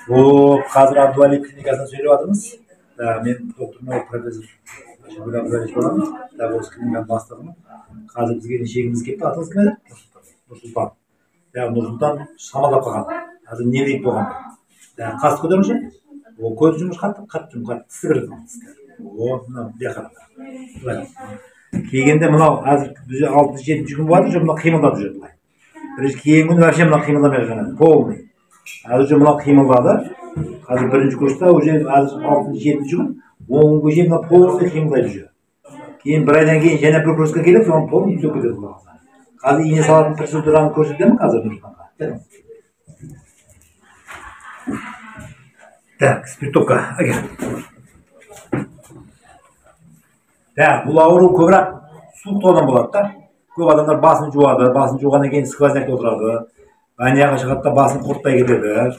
Bu Hazır Abdülhalik klinikasına söylüyordunuz. Men doktorun profesör Şebül Abdülhalik bolamın. Da bu klinikanın başlığımı. Hazır bizge nechegimiz ketdi, atыңыз kim edi? Nursultan. Ya Nursultan шамалап қалған. Hazır ne deyip болған? Ya қас көтеріңізші. O көз жұмыс қатты жұмыс тісі кірді. O мына бұяққа. Келгенде мынау қазір 6-7 күн болады, мына қимылдап жүреді былай. Бірінші келген күні вообще мына қимылдамай қалған. Полный. Қазір мынау қимылдады. Қазір бірінші курста уже қазір 6-7 күн 10 күнге шейін мына полный қимылдайды уже. Кейін бір айдан кейін және бір курсқа келіп, соны полный түзеп кетеді. Қазір ине салатын процедураны көрсетемін қазір Нұрсұлтанға. Так, спиртовка. Так, бұл ауру көбірек суықтаудан болады да. Көп адамдар басын жуады, басын жуғаннан кейін сквознякта отырады. Баняға шығады да басын құрттай кетеді.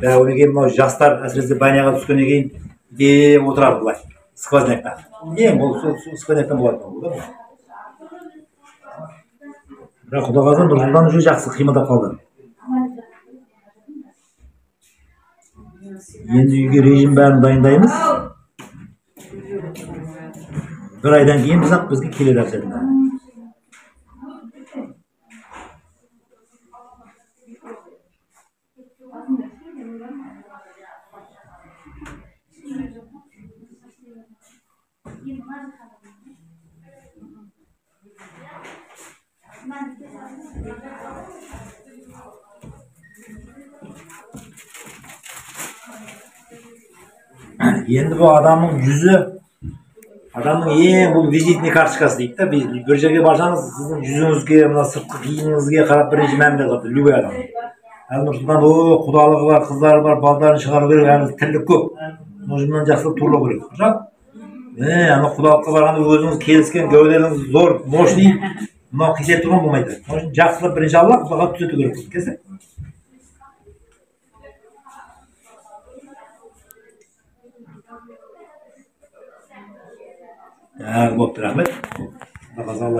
Да, одан кейін мынау жастар әсіресе баняға түскеннен кейін деп отырады былай, сквознякта. Ең ол сквозняктан болады ғой. Бірақ Құдай қаласа Нұрсұлтан уже жақсы қимылдап қалды. Енді үйге режим бәрін дайындаймыз. Bir aydan keyin bizga keladi aslında. Endi bu adamın yüzü, adamın bu vizitli kartuşkası deyip de bir жерге барсаңыз, sizin yüzünüzге, mına sırtқы kiyimіңізге қарап birinci мәміле қылады, любой адам. Нұрсұлтан құдалығы бар, қыздары бар, балдарын шығару керек, яғни тірлік көп. Мұжымнан жақсы турлау керек. Ана құдалыққа барғанда өзіңіз келіскен, гәуделіңіз зор, мощный, мынау қисет тұрған болмайды. Жақсылап бірінші Алла құдалға түзету керек. Кесі? Bo'pti, rahmat. Alloh